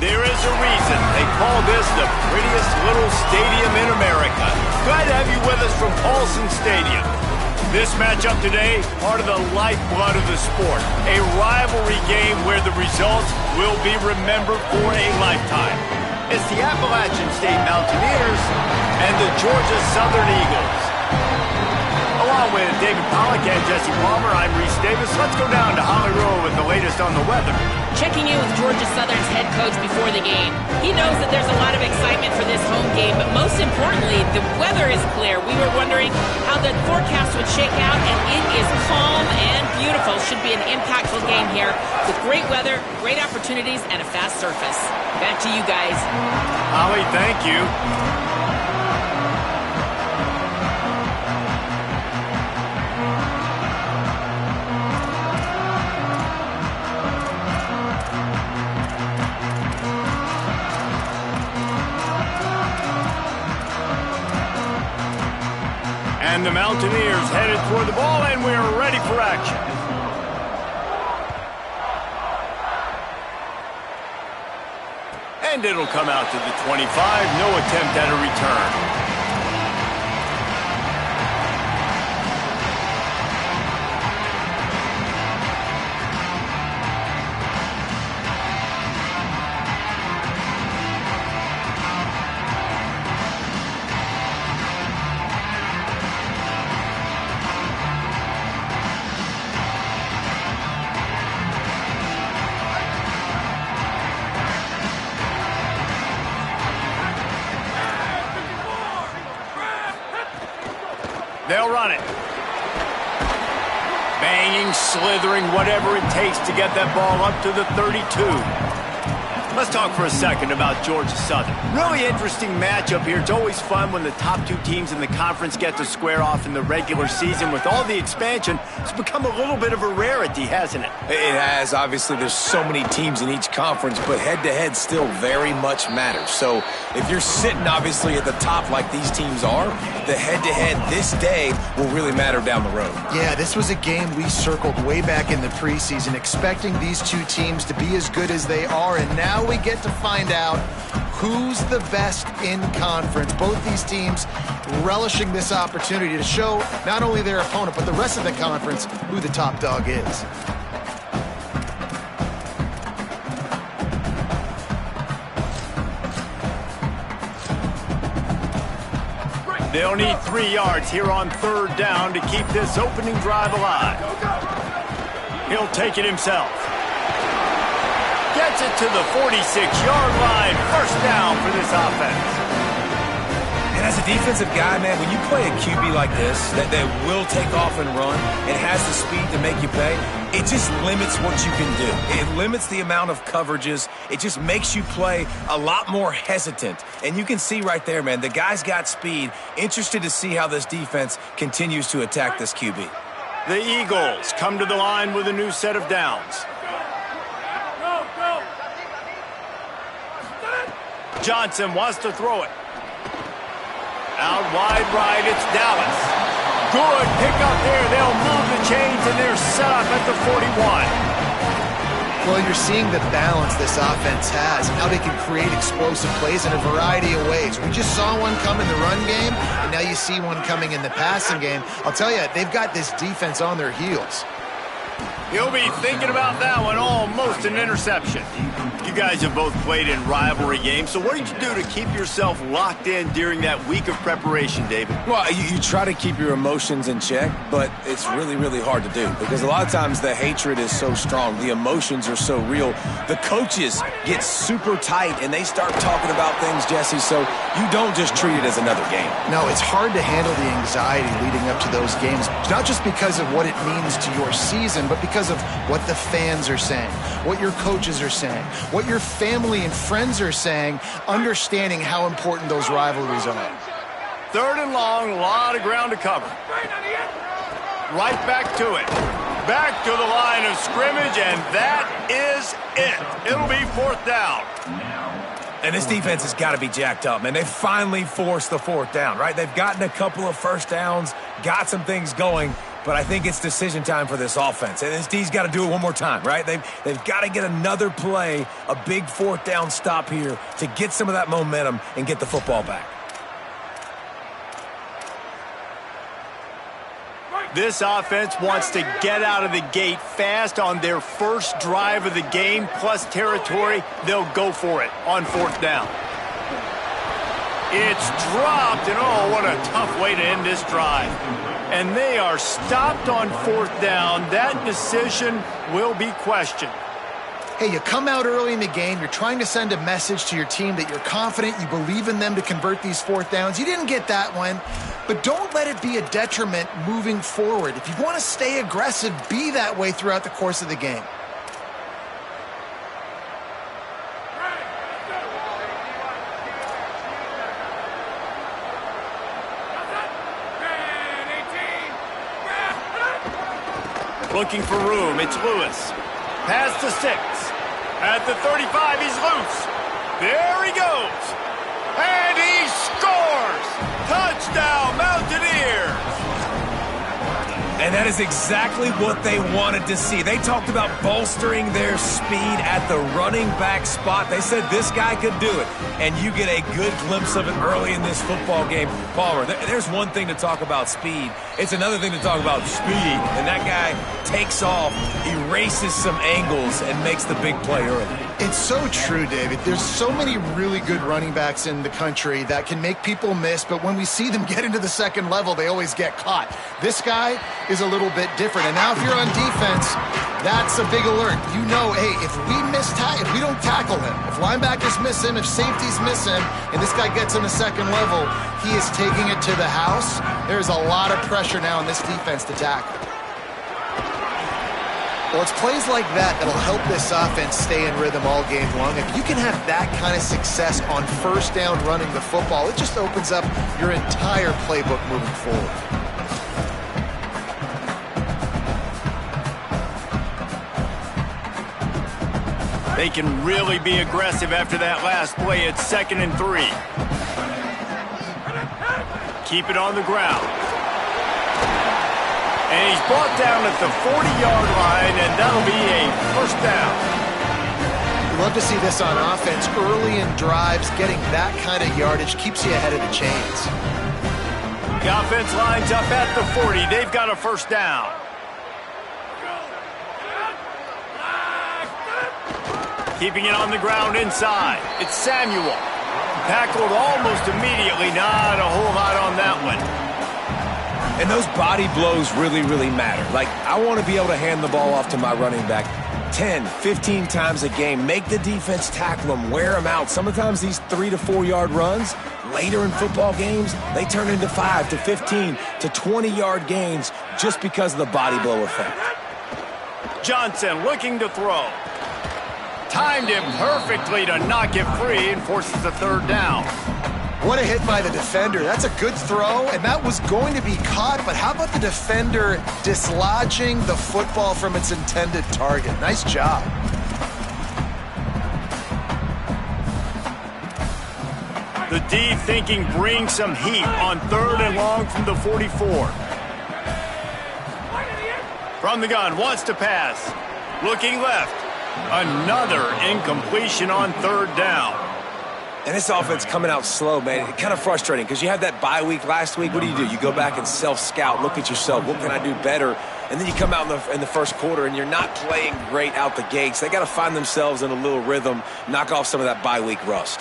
There is a reason they call this the prettiest little stadium in America. Glad to have you with us from Paulson Stadium. This matchup today, part of the lifeblood of the sport. A rivalry game where the results will be remembered for a lifetime. It's the Appalachian State Mountaineers and the Georgia Southern Eagles. Along with David Pollack and Jesse Palmer, I'm Reese Davis. Let's go down to Holly Rowe with the latest on the weather. Checking in with Georgia Southern's head coach before the game. He knows that there's a lot of excitement for this home game, but most importantly, the weather is clear. We were wondering how the forecast would shake out, and it is calm and beautiful. Should be an impactful game here with great weather, great opportunities, and a fast surface. Back to you guys. Holly, thank you. And the Mountaineers headed toward the ball, and we're ready for action. And it'll come out to the 25. No attempt at a return. They'll run it. Banging, slithering, whatever it takes to get that ball up to the 32. Let's talk for a second about Georgia Southern. Really interesting matchup here. It's always fun when the top two teams in the conference get to square off in the regular season. With all the expansion, it's become a little bit of a rarity, hasn't it? It has. Obviously, there's so many teams in each conference, but head-to-head still very much matters. So if you're sitting, obviously, at the top like these teams are, the head-to-head this day will really matter down the road. Yeah, this was a game we circled way back in the preseason, expecting these two teams to be as good as they are, and now we get to find out who's the best in conference. Both these teams relishing this opportunity to show not only their opponent, but the rest of the conference who the top dog is. They'll need 3 yards here on third down to keep this opening drive alive. He'll take it himself. Gets it to the 46-yard line. First down for this offense. And as a defensive guy, man, when you play a QB like this, that will take off and run and has the speed to make you pay, it just limits what you can do. It limits the amount of coverages. It just makes you play a lot more hesitant. And you can see right there, man, the guy's got speed. Interested to see how this defense continues to attack this QB. The Eagles come to the line with a new set of downs. Johnson wants to throw it. Out wide right, it's Dallas. Good pickup there. They'll move the chains, and they're set up at the 41. Well, you're seeing the balance this offense has and how they can create explosive plays in a variety of ways. We just saw one come in the run game, and now you see one coming in the passing game. I'll tell you, they've got this defense on their heels. He'll be thinking about that one. Almost an interception. You guys have both played in rivalry games, so what did you do to keep yourself locked in during that week of preparation, David? Well, you try to keep your emotions in check, but it's really, really hard to do because a lot of times the hatred is so strong. The emotions are so real. The coaches get super tight, and they start talking about things, Jesse, so you don't just treat it as another game. No, it's hard to handle the anxiety leading up to those games, not just because of what it means to your season, but because of what the fans are saying, what your coaches are saying, what your family and friends are saying, understanding how important those rivalries are. Third and long, a lot of ground to cover. Right back to it. Back to the line of scrimmage, and that is it. It'll be fourth down. And this defense has got to be jacked up, man. They finally forced the fourth down, right? They've gotten a couple of first downs, got some things going. but I think it's decision time for this offense. And this D's got to do it one more time, right? They've got to get another play, a big fourth down stop here to get some of that momentum and get the football back. This offense wants to get out of the gate fast on their first drive of the game, plus territory. They'll go for it on fourth down. It's dropped, and oh, what a tough way to end this drive. And they are stopped on fourth down. That decision will be questioned. Hey, you come out early in the game, you're trying to send a message to your team that you're confident, you believe in them to convert these fourth downs. You didn't get that one, but don't let it be a detriment moving forward. If you want to stay aggressive, be that way throughout the course of the game. Looking for room, it's Lewis. Pass to 6. At the 35, he's loose. There he goes. And he scores! Touchdown, Mountaineers! And that is exactly what they wanted to see. They talked about bolstering their speed at the running back spot. They said this guy could do it. And you get a good glimpse of it early in this football game. Palmer, there's one thing to talk about speed. It's another thing to talk about speed. And that guy takes off, erases some angles, and makes the big play early. It's so true, David. There's so many really good running backs in the country that can make people miss, but when we see them get into the second level, they always get caught. This guy is a little bit different. And now if you're on defense, that's a big alert. You know, hey, if we don't tackle him, if linebackers miss him, if safeties miss him, and this guy gets in the second level, he is taking it to the house. There's a lot of pressure now in this defense to tackle. Well, it's plays like that that'll help this offense stay in rhythm all game long. If you can have that kind of success on first down running the football, it just opens up your entire playbook moving forward. They can really be aggressive after that last play. It's 2nd and 3. Keep it on the ground. And he's brought down at the 40-yard line, and that'll be a first down. We love to see this on offense. Early in drives, getting that kind of yardage keeps you ahead of the chains. The offense lines up at the 40. They've got a first down. Keeping it on the ground inside. It's Samuel. Tackled almost immediately. Not a whole lot on that one. And those body blows really, really matter. Like, I want to be able to hand the ball off to my running back 10, 15 times a game. Make the defense tackle them, wear them out. Sometimes these 3 to 4 yard runs, later in football games, they turn into 5 to 15 to 20-yard gains just because of the body blow effect. Johnson looking to throw. Timed him perfectly to knock it free and forces the third down. What a hit by the defender. That's a good throw, and that was going to be caught, but how about the defender dislodging the football from its intended target? Nice job. The D thinking bring some heat on 3rd and long from the 44. From the gun, wants to pass. Looking left. Another incompletion on 3rd down. And this offense coming out slow, man. It's kind of frustrating because you had that bye week last week. What do? You go back and self-scout, look at yourself. What can I do better? And then you come out in the first quarter and you're not playing great out the gates. They got to find themselves in a little rhythm, knock off some of that bye week rust.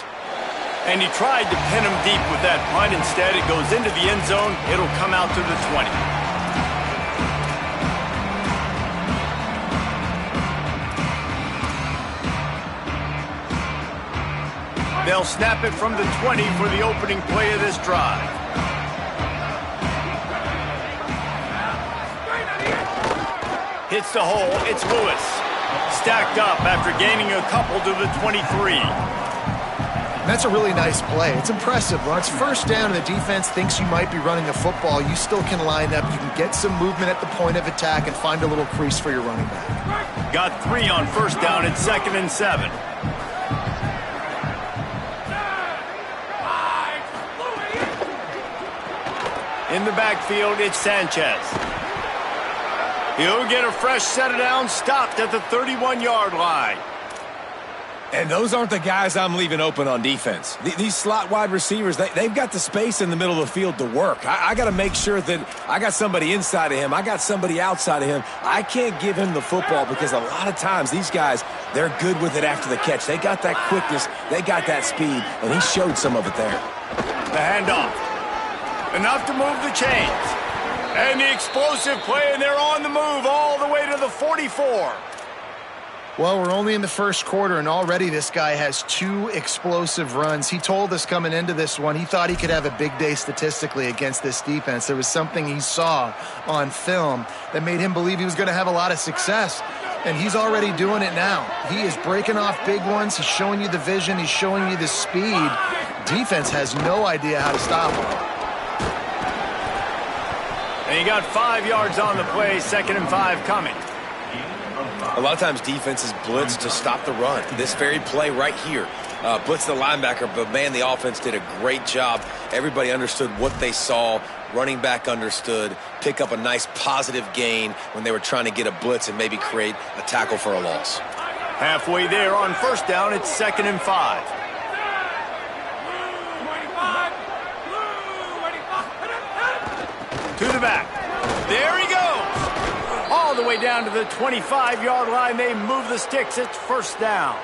And he tried to pin him deep with that punt. Instead, it goes into the end zone. It'll come out to the 20. They'll snap it from the 20 for the opening play of this drive. Hits the hole. It's Lewis. Stacked up after gaining a couple to the 23. That's a really nice play. It's impressive. When it's first down and the defense thinks you might be running the football, you still can line up. You can get some movement at the point of attack and find a little crease for your running back. Got 3 on first down. It's 2nd and 7. In the backfield, it's Sanchez. He'll get a fresh set of downs stopped at the 31-yard line. And those aren't the guys I'm leaving open on defense. These slot wide receivers, they've got the space in the middle of the field to work. I got to make sure that I got somebody inside of him. I got somebody outside of him. I can't give him the football because a lot of times these guys, they're good with it after the catch. They got that quickness. They got that speed, and he showed some of it there. The handoff. Enough to move the chains. And the explosive play, and they're on the move all the way to the 44. Well, we're only in the first quarter, and already this guy has 2 explosive runs. He told us coming into this one he thought he could have a big day statistically against this defense. There was something he saw on film that made him believe he was going to have a lot of success, and he's already doing it now. He is breaking off big ones. He's showing you the vision. He's showing you the speed. Defense has no idea how to stop him. And he got 5 yards on the play, 2nd and 5 coming. A lot of times defenses blitz to stop the run. This very play right here, blitz the linebacker, but man, the offense did a great job. Everybody understood what they saw. Running back understood. Pick up a nice positive gain when they were trying to get a blitz and maybe create a tackle for a loss. Halfway there on 1st down, it's 2nd and 5. To the back. There he goes. All the way down to the 25-yard line. They move the sticks. It's 1st down.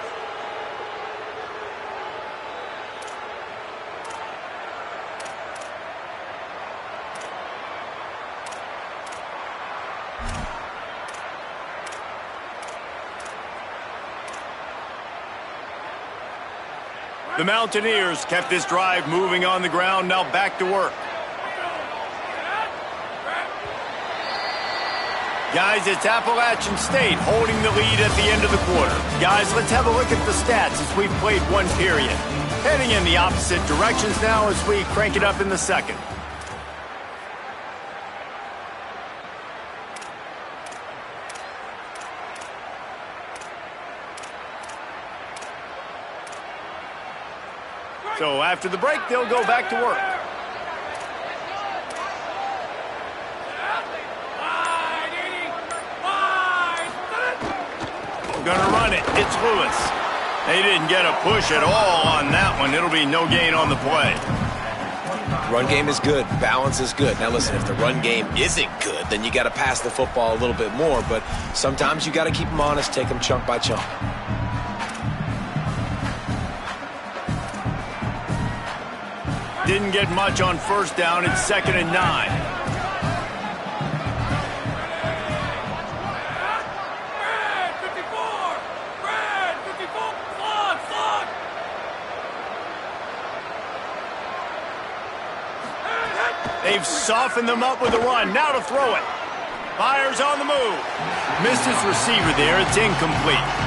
The Mountaineers kept this drive moving on the ground. Now back to work. Guys, it's Appalachian State holding the lead at the end of the quarter. Guys, let's have a look at the stats as we've played 1 period. Heading in the opposite directions now as we crank it up in the 2nd. So after the break, they'll go back to work. Gonna run it. It's Lewis. They didn't get a push at all on that one. It'll be no gain on the play. Run game is good. Balance is good. Now listen, if the run game isn't good, then you got to pass the football a little bit more. But sometimes you got to keep them honest, take them chunk by chunk. Didn't get much on 1st down. It's 2nd and 9. They've softened them up with a run. Now to throw it. Fires on the move. Missed his receiver there. It's incomplete.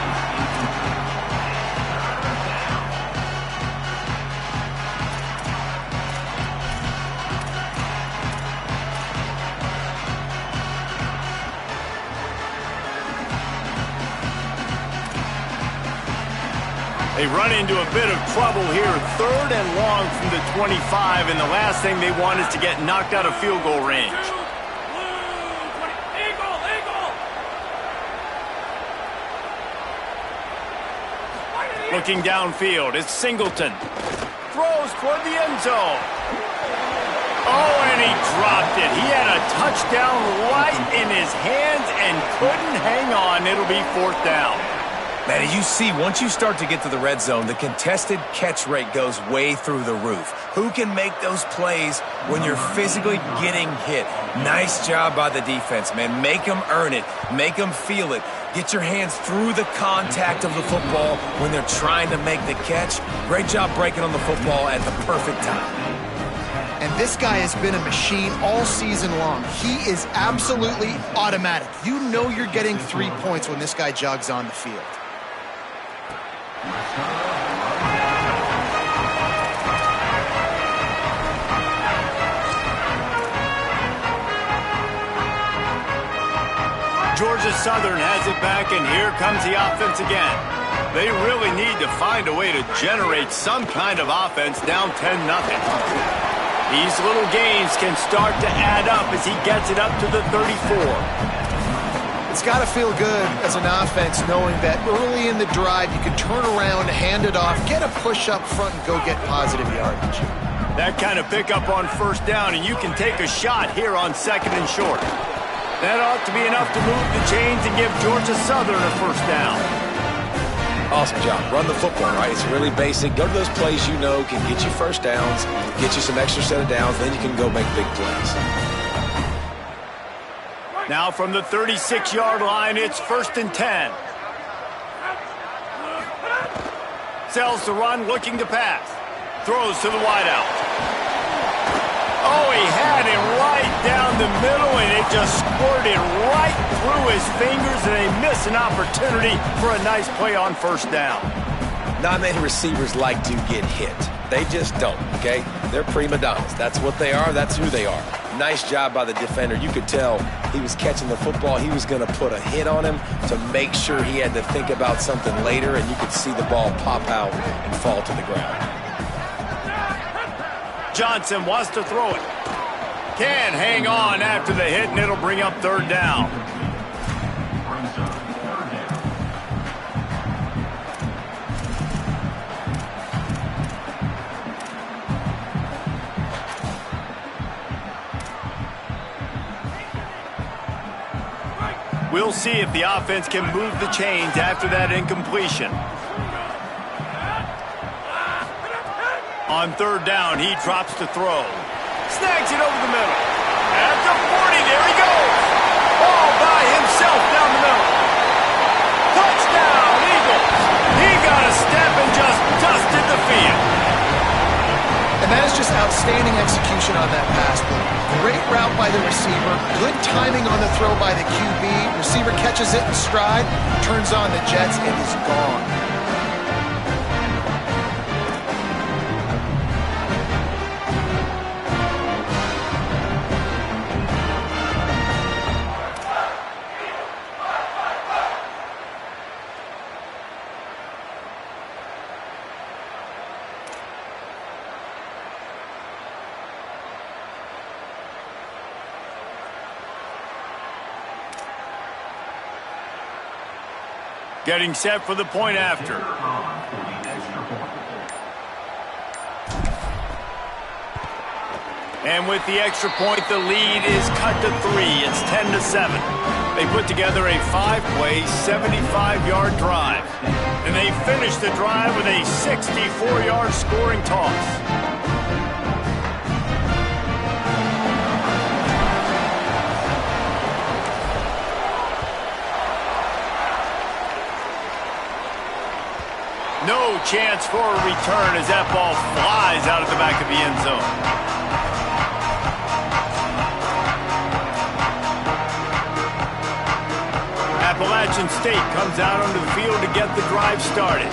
They run into a bit of trouble here. 3rd and long from the 25, and the last thing they want is to get knocked out of field goal range. Looking downfield, it's Singleton. Throws toward the end zone. Oh, and he dropped it. He had a touchdown right in his hands and couldn't hang on. It'll be 4th down. Man, you see, once you start to get to the red zone, the contested catch rate goes way through the roof. Who can make those plays when you're physically getting hit? Nice job by the defense, man. Make them earn it. Make them feel it. Get your hands through the contact of the football when they're trying to make the catch. Great job breaking on the football at the perfect time. And this guy has been a machine all season long. He is absolutely automatic. You know you're getting 3 points when this guy jogs on the field. Georgia Southern has it back, and here comes the offense again. They really need to find a way to generate some kind of offense down 10-0. These little gains can start to add up as he gets it up to the 34. It's got to feel good as an offense knowing that early in the drive you can turn around, hand it off, get a push up front, and go get positive yardage. That kind of pickup on first down, and you can take a shot here on 2nd and short. That ought to be enough to move the chains and give Georgia Southern a first down. Awesome job. Run the football, right? It's really basic. Go to those plays you know can get you first downs, get you some extra set of downs, then you can go make big plays. Now from the 36-yard line, it's 1st and 10. Sells the run, looking to pass. Throws to the wideout. Oh, he had him right down the middle, and it just squirted right through his fingers, and they miss an opportunity for a nice play on first down. Not many receivers like to get hit. They just don't, okay? They're prima donnas. That's what they are. That's who they are. Nice job by the defender. You could tell he was catching the football. He was going to put a hit on him to make sure he had to think about something later, and you could see the ball pop out and fall to the ground. Johnson wants to throw it. Can hang on after the hit, and it'll bring up 3rd down. We'll see if the offense can move the chains after that incompletion. On 3rd down, he drops to throw. Snags it over the middle. At the 40, there he goes. All by himself down the middle. Touchdown, Eagles. He got a step and just dusted the field. And that is just outstanding execution on that pass play. Great route by the receiver. Good timing on the throw by the QB. Receiver catches it in stride, turns on the jets, and is gone. Getting set for the point after. And with the extra point, the lead is cut to 3. It's 10-7. They put together a 5-play, 75-yard drive. And they finish the drive with a 64-yard scoring toss. No chance for a return as that ball flies out of the back of the end zone. Appalachian State comes out onto the field to get the drive started.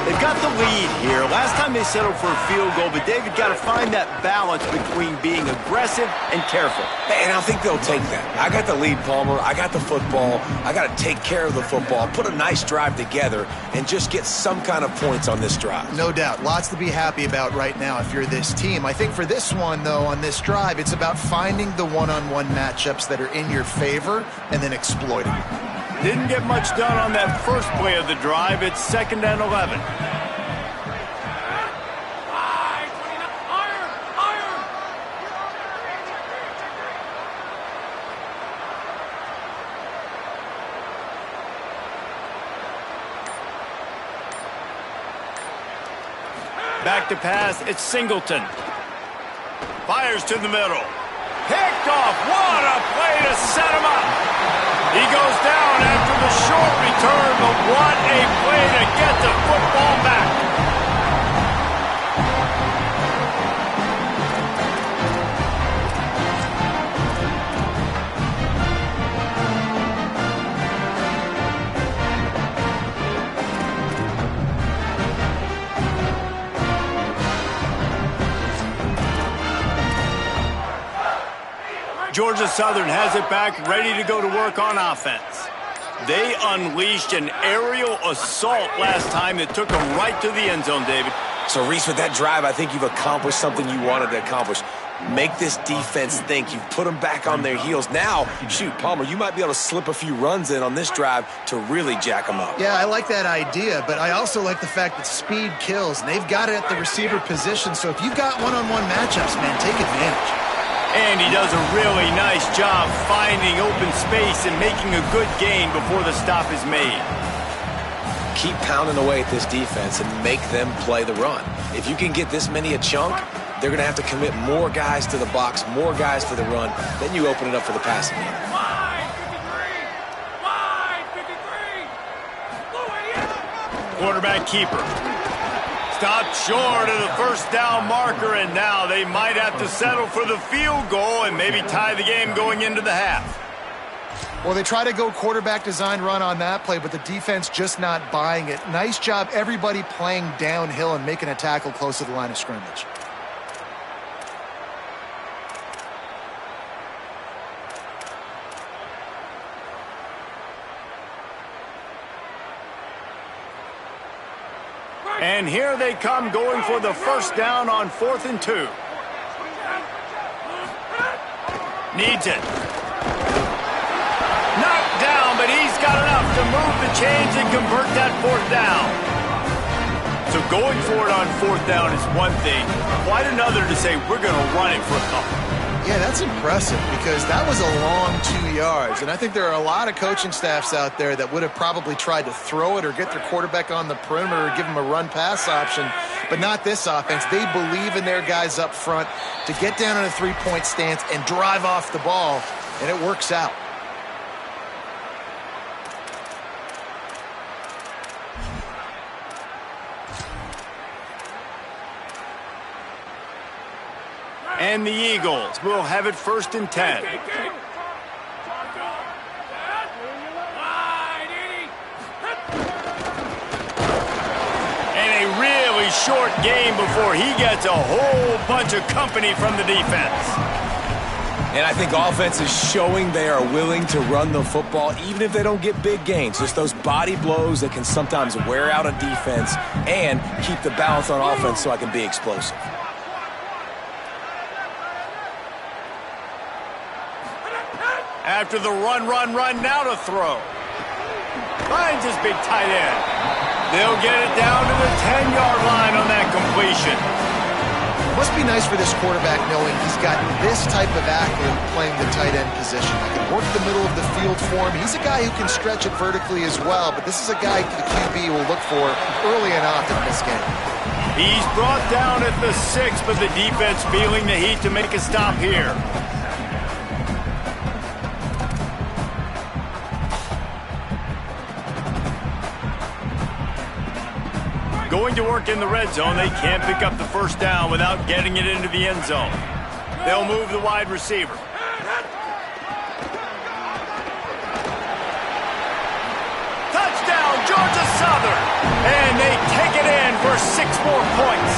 They've got the lead here. Last time they settled for a field goal, but David got to find that balance between being aggressive and careful. And I think they'll take that. I got the lead, Palmer. I got the football. I got to take care of the football, put a nice drive together, and just get some kind of points on this drive. No doubt. Lots to be happy about right now if you're this team. I think for this one, though, on this drive, it's about finding the one-on-one matchups that are in your favor and then exploiting them. Didn't get much done on that first play of the drive. It's 2nd and 11. Back to pass, it's Singleton. Fires to the middle. Picked off. What a play to set him up. He goes down after the short return, but what a play to get the football back. Georgia Southern has it back, ready to go to work on offense. They unleashed an aerial assault last time that took them right to the end zone, David. So, Reese, with that drive, I think you've accomplished something you wanted to accomplish. Make this defense think. You've put them back on their heels. Now, shoot, Palmer, you might be able to slip a few runs in on this drive to really jack them up. Yeah, I like that idea, but I also like the fact that speed kills, and they've got it at the receiver position, so if you've got one-on-one matchups, man, take advantage. And he does a really nice job finding open space and making a good gain before the stop is made. Keep pounding away at this defense and make them play the run. If you can get this many a chunk, they're going to have to commit more guys to the box, more guys to the run. Then you open it up for the passing game. Quarterback keeper. Stopped short of the first down marker, and now they might have to settle for the field goal and maybe tie the game going into the half. Well, they try to go quarterback design run on that play, but the defense just not buying it. Nice job, everybody playing downhill and making a tackle close to the line of scrimmage. And here they come going for the first down on 4th and 2. Needs it. Knocked down, but he's got enough to move the chains and convert that 4th down. So going for it on 4th down is one thing. Quite another to say we're going to run it for a couple. Yeah, that's impressive because that was a long 2 yards. And I think there are a lot of coaching staffs out there that would have probably tried to throw it or get their quarterback on the perimeter or give him a run-pass option, but not this offense. They believe in their guys up front to get down in a three-point stance and drive off the ball, and it works out. And the Eagles will have it 1st and 10. And a really short game before he gets a whole bunch of company from the defense. And I think offense is showing they are willing to run the football, even if they don't get big gains. Just those body blows that can sometimes wear out a defense and keep the balance on offense so I can be explosive. After the run, now to throw. Finds his big tight end. They'll get it down to the 10-yard line on that completion. Must be nice for this quarterback knowing he's got this type of athlete playing the tight end position. He can work the middle of the field for him. He's a guy who can stretch it vertically as well, but this is a guy the QB will look for early and often in this game. He's brought down at the 6, but the defense feeling the heat to make a stop here. Going to work in the red zone, they can't pick up the first down without getting it into the end zone. They'll move the wide receiver. Touchdown, Georgia Southern! And they take it in for 6 more points.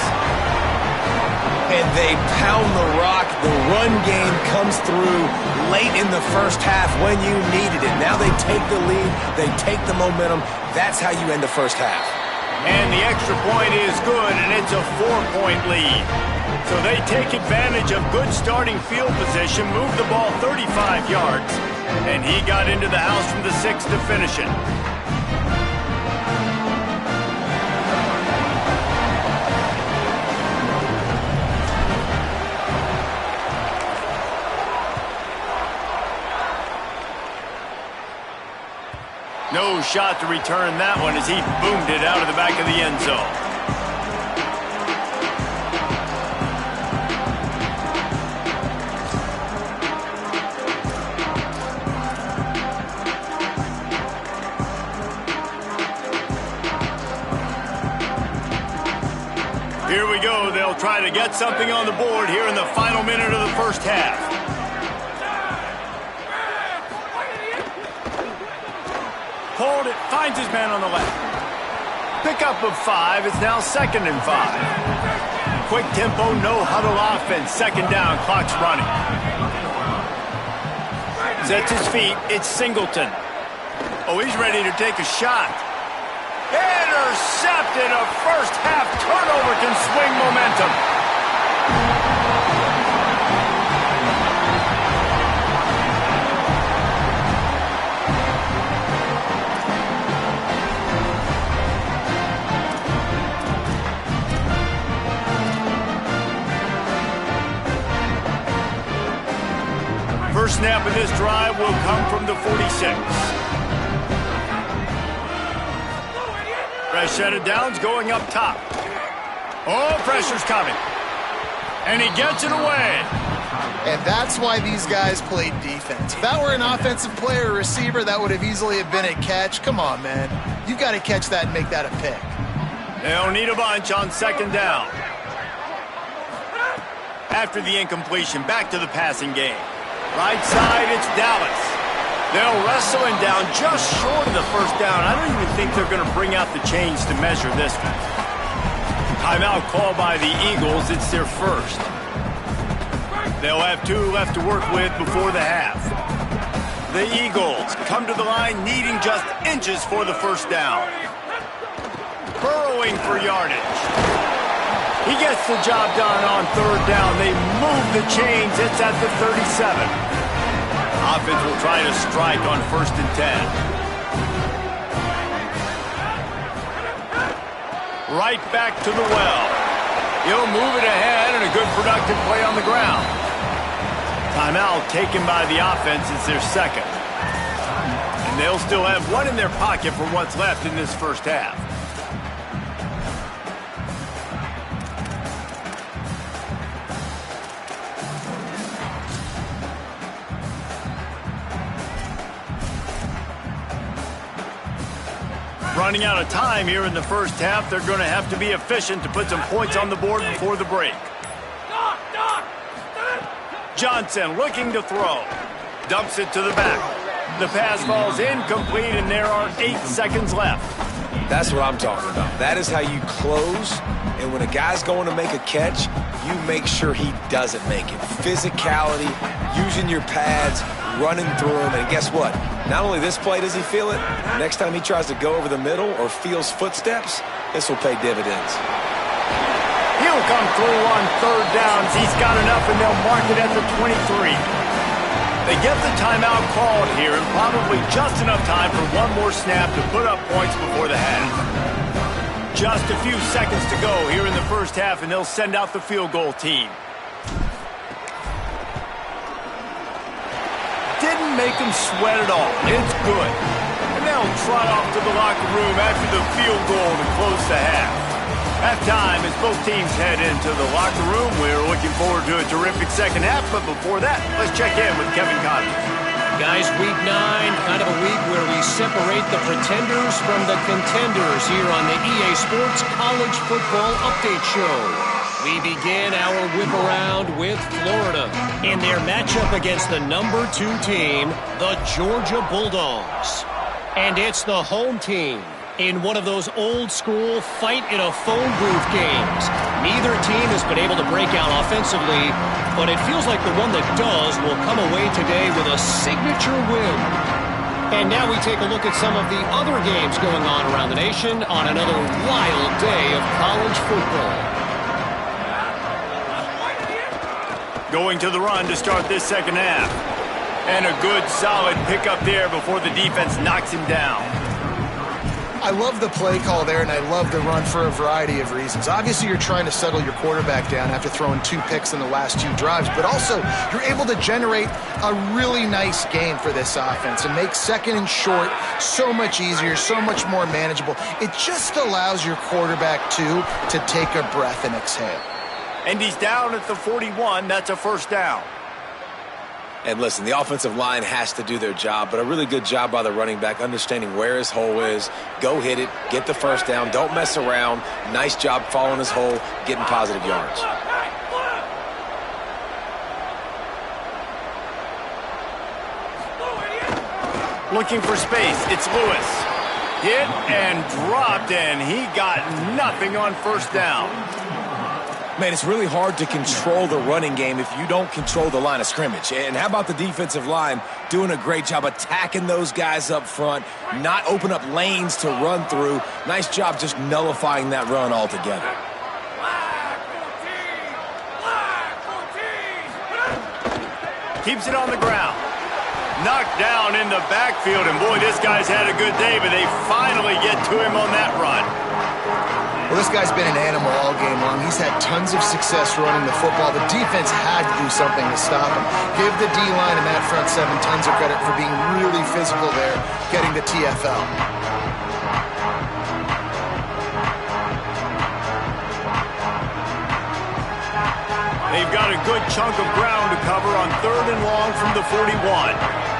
And they pound the rock. The run game comes through late in the first half when you needed it. Now they take the lead. They take the momentum. That's how you end the first half. And the extra point is good, and it's a 4-point lead. So they take advantage of good starting field position, move the ball 35 yards, and he got into the house from the 6 to finish it. No shot to return that one as he boomed it out of the back of the end zone. Here we go. They'll try to get something on the board here in the final minute of the first half. Hold it, finds his man on the left. Pickup of 5, it's now 2nd and 5. Quick tempo, no huddle offense, 2nd down, clock's running. Sets his feet, it's Singleton. Oh, he's ready to take a shot. Intercepted, a first half turnover can swing momentum. snap of this drive will come from the 46. Fresh set of downs going up top. Oh, pressure's coming. And he gets it away. And that's why these guys played defense. If that were an offensive player or receiver, that would have easily have been a catch. Come on, man. You got to catch that and make that a pick. They'll need a bunch on second down. After the incompletion, back to the passing game. Right side, it's Dallas. They'll wrestle him down just short of the first down. I don't even think they're going to bring out the chains to measure this one. Timeout called by the Eagles. It's their first. They'll have 2 left to work with before the half. The Eagles come to the line needing just inches for the first down. Burrowing for yardage. He gets the job done on third down. They move the chains. It's at the 37. Offense will try to strike on 1st and 10. Right back to the well. He'll move it ahead and a good productive play on the ground. Timeout taken by the offense. It's their second. And they'll still have 1 in their pocket for what's left in this first half. Running out of time here in the first half. They're going to have to be efficient to put some points on the board before the break. Johnson looking to throw. Dumps it to the back. The pass falls incomplete, and there are 8 seconds left. That's what I'm talking about. That is how you close, and when a guy's going to make a catch, you make sure he doesn't make it. Physicality, using your pads, running through him, and guess what? Not only this play does he feel it, next time he tries to go over the middle or feels footsteps, this will pay dividends. He'll come through on third downs. He's got enough, and they'll mark it at the 23. They get the timeout called here, and probably just enough time for 1 more snap to put up points before the half. Just a few seconds to go here in the first half, and they'll send out the field goal team. Didn't make them sweat at all. It's good. And they'll trot off to the locker room after the field goal to close the half. Halftime as both teams head into the locker room. We're looking forward to a terrific second half, but before that, let's check in with Kevin Conley. Guys, week 9, kind of a week where we separate the pretenders from the contenders here on the EA Sports College Football Update Show. We begin our whip around with Florida in their matchup against the number 2 team, the Georgia Bulldogs. And it's the home team in one of those old-school fight-in-a-phone booth games. Neither team has been able to break out offensively, but it feels like the one that does will come away today with a signature win. And now we take a look at some of the other games going on around the nation on another wild day of college football. Going to the run to start this second half. And a good, solid pickup there before the defense knocks him down. I love the play call there, and I love the run for a variety of reasons. Obviously, you're trying to settle your quarterback down after throwing 2 picks in the last 2 drives, but also you're able to generate a really nice game for this offense and make second and short so much easier, so much more manageable. It just allows your quarterback, too, to take a breath and exhale. And he's down at the 41. That's a first down. And listen, the offensive line has to do their job, but a really good job by the running back understanding where his hole is. Go hit it, get the first down, don't mess around. Nice job following his hole, getting positive yards. Looking for space, it's Lewis. Hit and dropped, and he got nothing on first down. Man, it's really hard to control the running game if you don't control the line of scrimmage. And how about the defensive line doing a great job attacking those guys up front, not open up lanes to run through. Nice job just nullifying that run altogether. Keeps it on the ground. Knocked down in the backfield, and boy, this guy's had a good day, but they finally get to him on that run. Well, this guy's been an animal all game long. He's had tons of success running the football. The defense had to do something to stop him. Give the D-line and that front seven tons of credit for being really physical there, getting the TFL. They've got a good chunk of ground to cover on 3rd and long from the 41.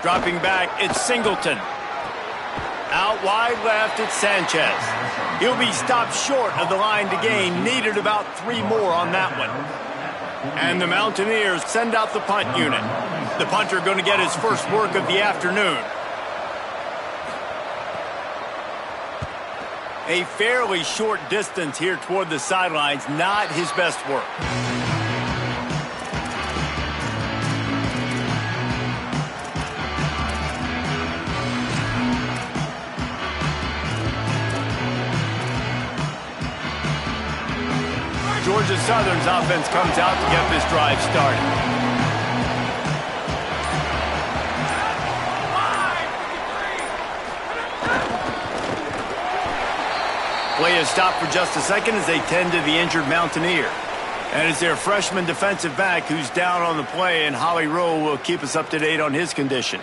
Dropping back, it's Singleton. Out wide left, it's Sanchez. He'll be stopped short of the line to gain. Needed about 3 more on that one. And the Mountaineers send out the punt unit. The punter going to get his first work of the afternoon. A fairly short distance here toward the sidelines, not his best work. Georgia Southern's offense comes out to get this drive started. Play is stopped for just a second as they tend to the injured Mountaineer. And it's their freshman defensive back who's down on the play, and Holly Rowe will keep us up to date on his condition.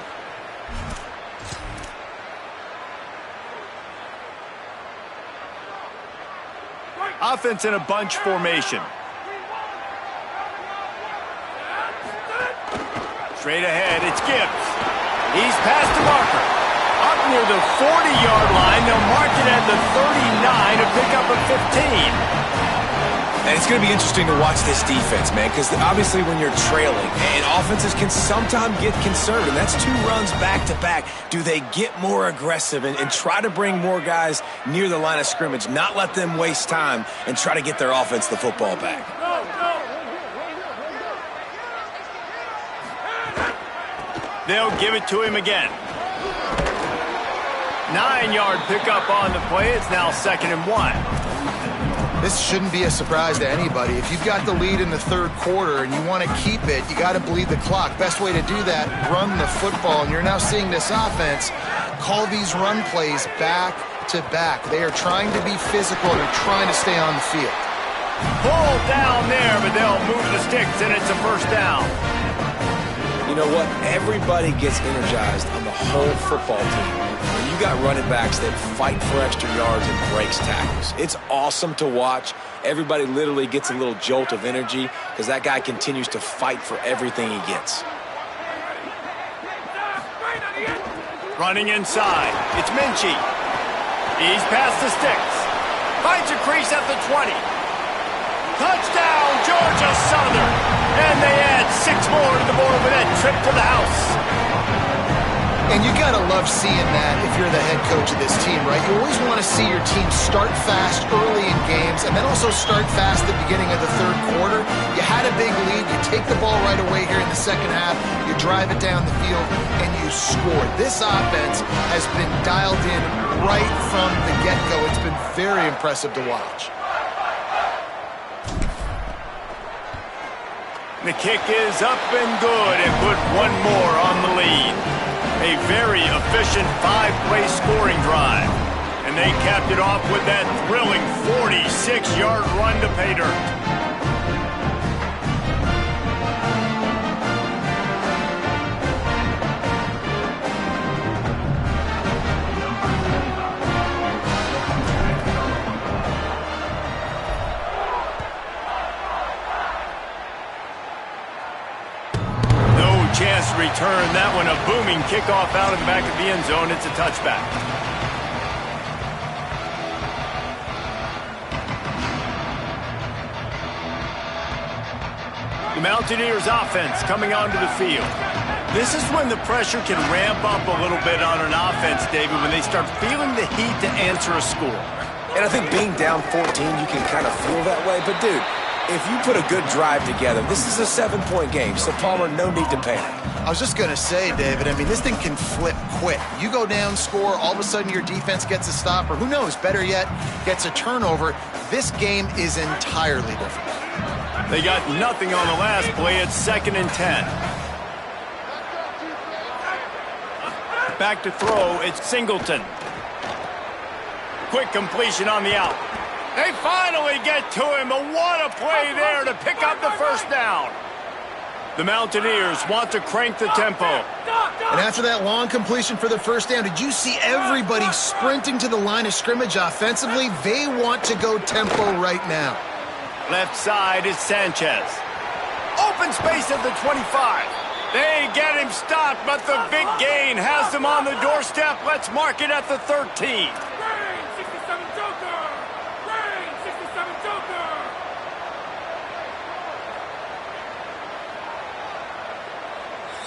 Offense in a bunch formation. Straight ahead, it's Gibbs. He's past the marker. Up near the 40-yard line. They'll mark it at the 39 to pick up a 15. And it's going to be interesting to watch this defense, man, because obviously when you're trailing, and offenses can sometimes get conservative. That's 2 runs back-to-back. Do they get more aggressive and try to bring more guys near the line of scrimmage, not let them waste time, and try to get their offense the football back? They'll give it to him again. 9-yard pickup on the play. It's now 2nd and 1. This shouldn't be a surprise to anybody. If you've got the lead in the 3rd quarter and you want to keep it, you got to bleed the clock. Best way to do that, run the football. And you're now seeing this offense call these run plays back to back. They are trying to be physical. They're trying to stay on the field. Pulled down there, but they'll move the sticks, and it's a 1st down. You know what? Everybody gets energized on the whole football team when you got running backs that fight for extra yards and breaks tackles. It's awesome to watch. Everybody literally gets a little jolt of energy because that guy continues to fight for everything he gets. Running inside, it's Minchie. He's past the sticks. Finds a crease at the 20. Touchdown, Georgia Southern. And they add 6 more to the board with that trip to the house. And you got to love seeing that if you're the head coach of this team, right? You always want to see your team start fast early in games and then also start fast at the beginning of the 3rd quarter. You had a big lead. You take the ball right away here in the 2nd half. You drive it down the field, and you score. This offense has been dialed in right from the get-go. It's been very impressive to watch. The kick is up and good and put 1 more on the lead. A very efficient 5-play scoring drive. And they capped it off with that thrilling 46-yard run to pay dirt. Chance to return that one. A booming kickoff out of the back of the end zone. It's a touchback. The Mountaineers offense coming onto the field. This is when the pressure can ramp up a little bit on an offense, David, when they start feeling the heat to answer a score. And I think being down 14, you can kind of feel that way. But, dude, if you put a good drive together, this is a 7-point game, so Palmer, no need to panic. I was just going to say, David, I mean, this thing can flip quick. You go down, score, all of a sudden your defense gets a stop, or who knows, better yet, gets a turnover. This game is entirely different. They got nothing on the last play. It's 2nd and 10. Back to throw. It's Singleton. Quick completion on the out. They finally get to him, but what a play there to pick up the first down. The Mountaineers want to crank the tempo. And after that long completion for the first down, did you see everybody sprinting to the line of scrimmage offensively? They want to go tempo right now. Left side is Sanchez. Open space at the 25. They get him stopped, but the big gain has them on the doorstep. Let's mark it at the 13.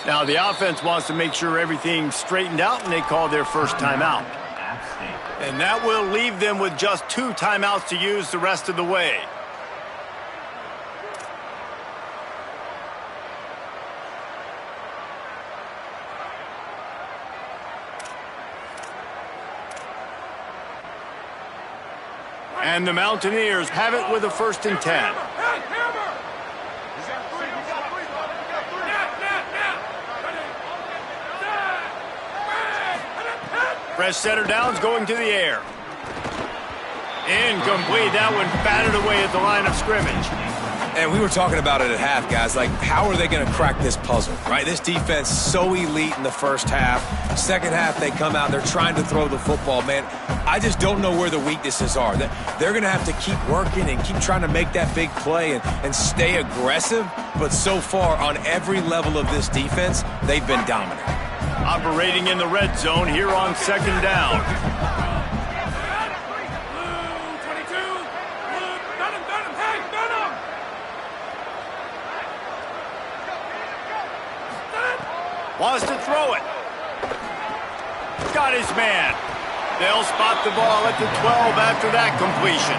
Now the offense wants to make sure everything's straightened out, and they call their first timeout. And that will leave them with just 2 timeouts to use the rest of the way. And the Mountaineers have it with a 1st and 10. Fresh center downs going to the air. Incomplete. That one batted away at the line of scrimmage. And we were talking about it at half, guys. Like, how are they going to crack this puzzle, right? This defense so elite in the first half. Second half, they come out. They're trying to throw the football, man. I just don't know where the weaknesses are. They're going to have to keep working and keep trying to make that big play and stay aggressive. But so far, on every level of this defense, they've been dominant. Operating in the red zone here on 2nd down. Wants to throw it. Got his man. They'll spot the ball at the 12 after that completion.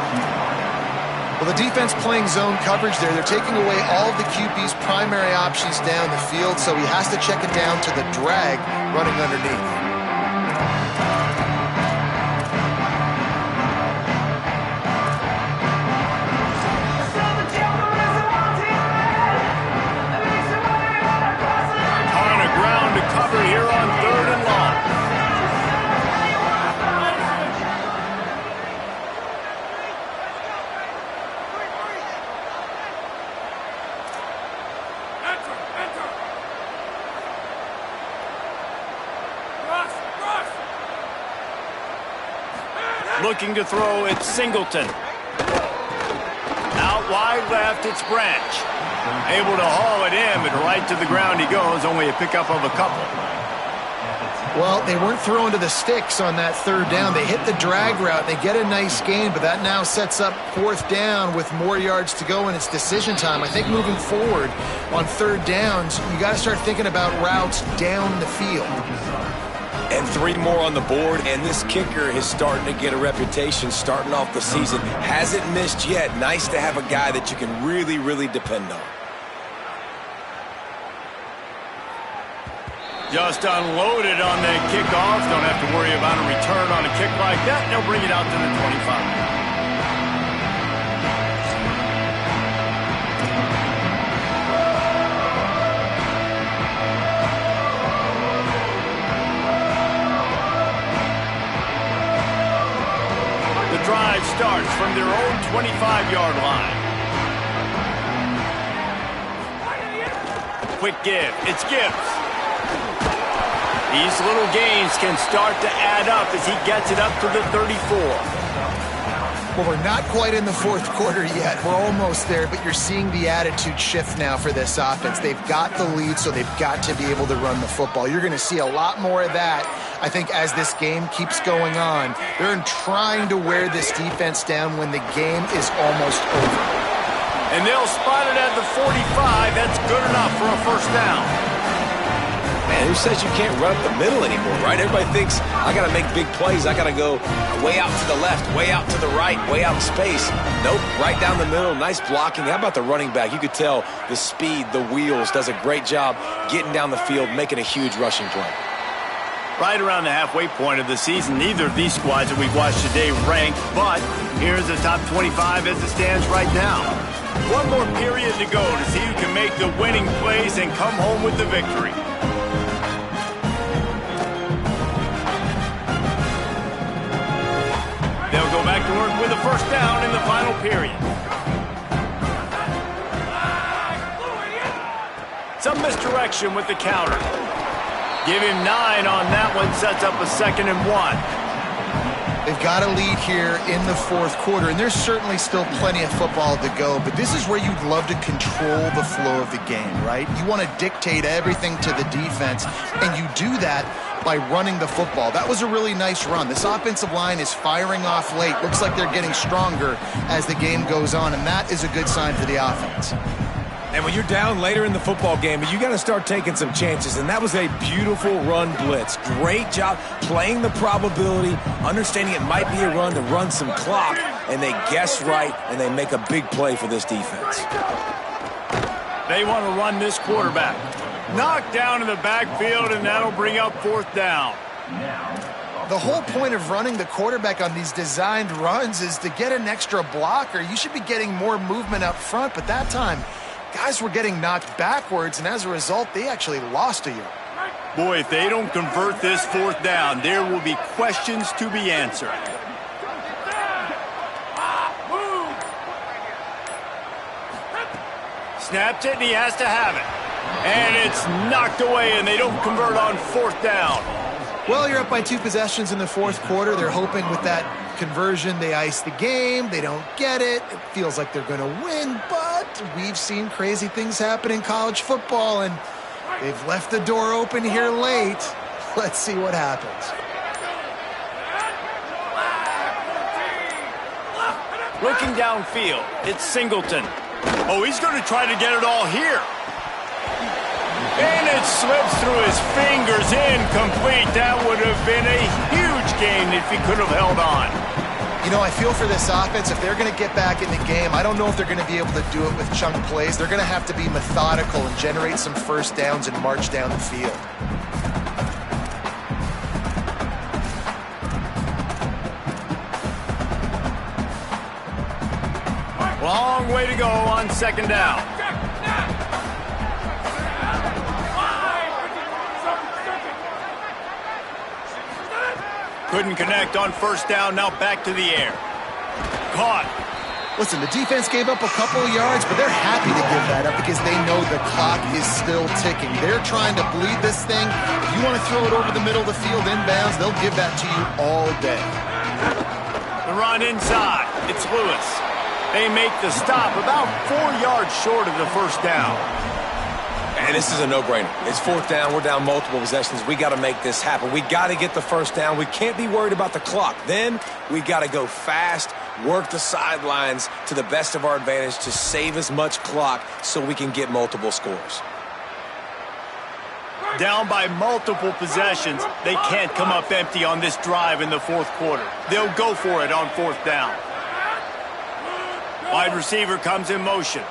Well, the defense playing zone coverage there. They're taking away all of the QB's primary options down the field, so he has to check it down to the drag running underneath. On the ground to cover here on 3rd and long. Looking to throw, it's Singleton. Out wide left, it's Branch. Able to haul it in, but right to the ground he goes, only a pickup of a couple. Well, they weren't throwing to the sticks on that 3rd down. They hit the drag route. They get a nice gain, but that now sets up 4th down with more yards to go, and it's decision time. I think moving forward on 3rd downs, you got to start thinking about routes down the field. And 3 more on the board, and this kicker is starting to get a reputation starting off the season. Hasn't missed yet. Nice to have a guy that you can really, really depend on. Just unloaded on that kickoff. Don't have to worry about a return on a kick like that. They'll bring it out to the 25. Drive starts from their own 25-yard line. Quick give. It's Gibbs. These little gains can start to add up as he gets it up to the 34. Well, we're not quite in the 4th quarter yet. We're almost there, but you're seeing the attitude shift now for this offense. They've got the lead, so they've got to be able to run the football. You're going to see a lot more of that, I think, as this game keeps going on. They're trying to wear this defense down when the game is almost over. And they'll spot it at the 45. That's good enough for a 1st down. Man, man. Who says you can't run up the middle anymore, right? Everybody thinks, I got to make big plays. I got to go way out to the left, way out to the right, way out in space. Nope, right down the middle, nice blocking. How about the running back? You could tell the speed, the wheels, does a great job getting down the field, making a huge rushing play. Right around the halfway point of the season, neither of these squads that we've watched today ranked, but here's the top 25 as it stands right now. One more period to go to see who can make the winning plays and come home with the victory. They'll go back to work with a first down in the final period. Some misdirection with the counter. Give him 9 on that one, sets up a 2nd and 1. They've got a lead here in the fourth quarter, and there's certainly still plenty of football to go, but this is where you'd love to control the flow of the game, right? You want to dictate everything to the defense, and you do that by running the football. That was a really nice run. This offensive line is firing off late. Looks like they're getting stronger as the game goes on, and that is a good sign for the offense. And when you're down later in the football game, you got to start taking some chances. And that was a beautiful run blitz. Great job playing the probability, understanding it might be a run to run some clock. And they guess right, and they make a big play for this defense. They want to run this quarterback. Knocked down in the backfield, and that'll bring up 4th down. The whole point of running the quarterback on these designed runs is to get an extra blocker. You should be getting more movement up front, but that time, guys were getting knocked backwards, and as a result, they actually lost a yard. Boy, if they don't convert this 4th down, there will be questions to be answered. Snaps it, and he has to have it. And it's knocked away, and they don't convert on 4th down. Well, you're up by 2 possessions in the fourth quarter. They're hoping with that conversion they ice the game. They don't get it. It feels like they're going to win, but we've seen crazy things happen in college football, and they've left the door open here late. Let's see what happens. Looking downfield, it's Singleton. Oh, he's going to try to get it all here. And it slips through his fingers, incomplete. That would have been a huge gain if he could have held on. You know, I feel for this offense, if they're going to get back in the game, I don't know if they're going to be able to do it with chunk plays. They're going to have to be methodical and generate some first downs and march down the field. Long way to go on 2nd down. Couldn't connect on 1st down, now back to the air. Caught. Listen, the defense gave up a couple of yards, but they're happy to give that up because they know the clock is still ticking. They're trying to bleed this thing. If you want to throw it over the middle of the field inbounds, they'll give that to you all day. The run inside. It's Lewis. They make the stop about 4 yards short of the 1st down. And this is a no-brainer. It's 4th down. We're down multiple possessions. We got to make this happen. We got to get the 1st down. We can't be worried about the clock. Then we got to go fast, work the sidelines to the best of our advantage to save as much clock so we can get multiple scores. Down by multiple possessions, they can't come up empty on this drive in the 4th quarter. They'll go for it on 4th down. Wide receiver comes in motion.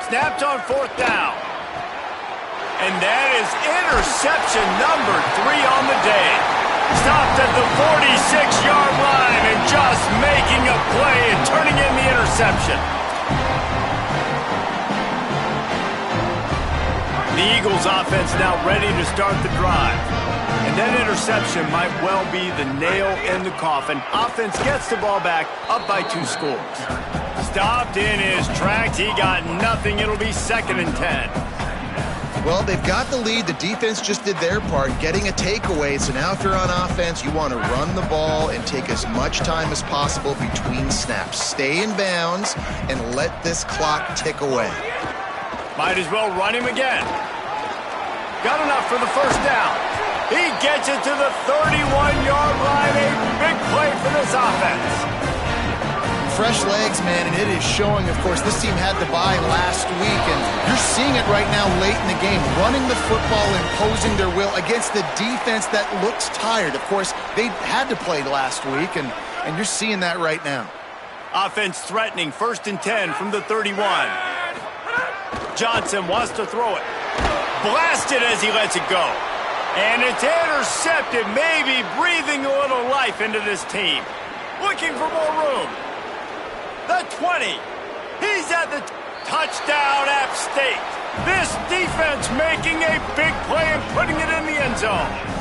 Snapped on 4th down. And that is interception number 3 on the day. Stopped at the 46-yard line and just making a play and turning in the interception. The Eagles offense now ready to start the drive. And that interception might well be the nail in the coffin. Offense gets the ball back, up by 2 scores. Stopped in his tracks. He got nothing. It'll be 2nd and 10. Well, they've got the lead. The defense just did their part, getting a takeaway. So now if you're on offense, you want to run the ball and take as much time as possible between snaps. Stay in bounds and let this clock tick away. Might as well run him again. Got enough for the 1st down. He gets it to the 31-yard line. A big play for this offense. fresh legs, man, and it is showing. Of course, this team had the bye last week, and you're seeing it right now late in the game, running the football, imposing their will against the defense that looks tired. Of course, they had to play last week, and you're seeing that right now. Offense threatening, 1st and 10 from the 31. Johnson wants to throw it. Blasted as he lets it go. And it's intercepted, maybe breathing a little life into this team. Looking for more room. The 20. He's at the touchdown, App State. This defense making a big play and putting it in the end zone.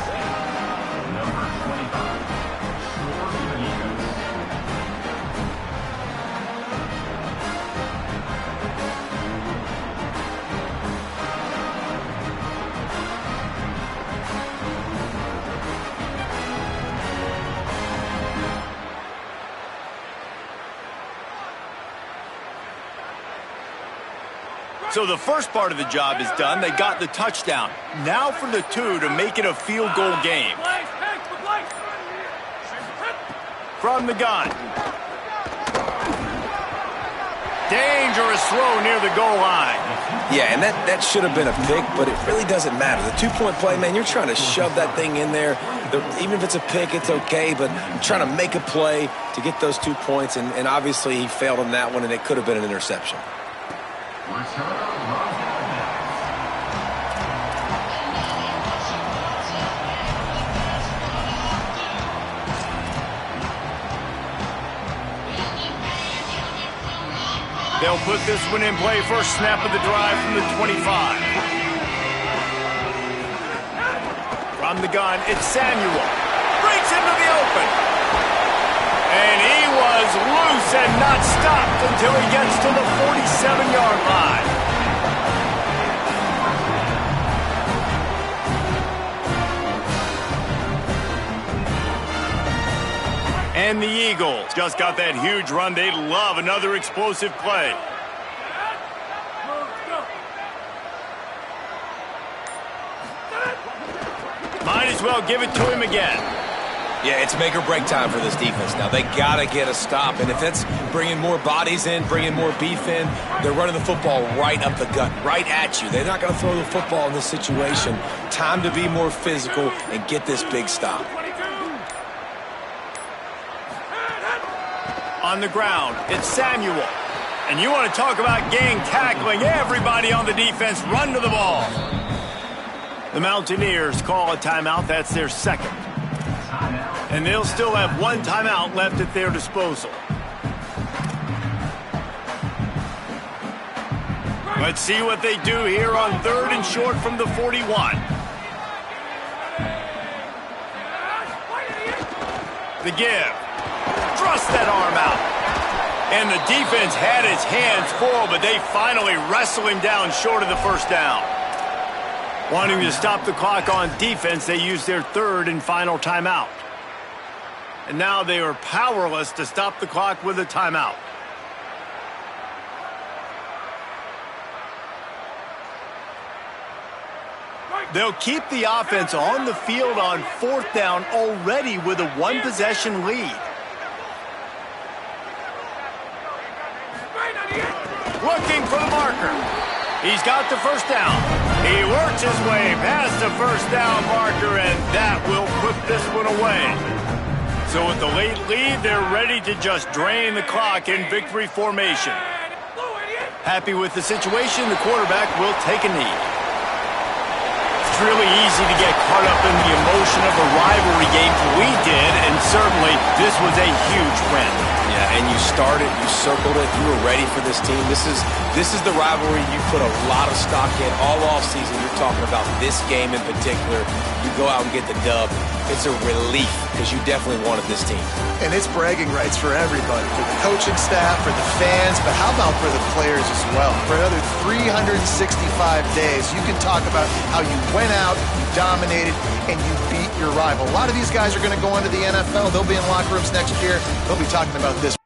So the first part of the job is done. They got the touchdown. Now for the 2 to make it a field goal game. From the gun. Dangerous throw near the goal line. Yeah, and that should have been a pick, but it really doesn't matter. The 2-point play, man, you're trying to shove that thing in there. Even if it's a pick, it's okay, but you're trying to make a play to get those 2 points, and obviously he failed on that one, and it could have been an interception. They'll put this one in play. First snap of the drive from the 25. From the gun, it's Samuel. Breaks into the open. And he was loose and not stopped until he gets to the 47-yard line. And the Eagles just got that huge run. They'd love another explosive play. Might as well give it to him again. Yeah, it's make or break time for this defense now. They got to get a stop, and if it's bringing more bodies in, bringing more beef in, they're running the football right up the gut, right at you. They're not going to throw the football in this situation. Time to be more physical and get this big stop. On the ground, it's Samuel. And you want to talk about gang tackling. Everybody on the defense run to the ball. The Mountaineers call a timeout. That's their second. And they'll still have one timeout left at their disposal. Let's see what they do here on 3rd and short from the 41. The give. Thrust that arm out. And the defense had its hands full, but they finally wrestle him down short of the first down. Wanting to stop the clock on defense, they used their 3rd and final timeout. And now they are powerless to stop the clock with a timeout. They'll keep the offense on the field on 4th down already with a 1-possession lead. Looking for the marker. He's got the first down. He works his way past the first down marker, and that will put this one away. So with the late lead, they're ready to just drain the clock in victory formation. Happy with the situation, the quarterback will take a knee. It's really easy to get caught up in the emotion of a rivalry game. We did, and certainly this was a huge win. Yeah, and you started, you circled it, you were ready for this team. This is the rivalry you put a lot of stock in all offseason. You're talking about this game in particular. You go out and get the dub. It's a relief because you definitely wanted this team. And it's bragging rights for everybody, for the coaching staff, for the fans, but how about for the players as well? For another 365 days, you can talk about how you went out, you dominated, and you beat your rival. A lot of these guys are going to go on to the NFL. They'll be in locker rooms next year. They'll be talking about this.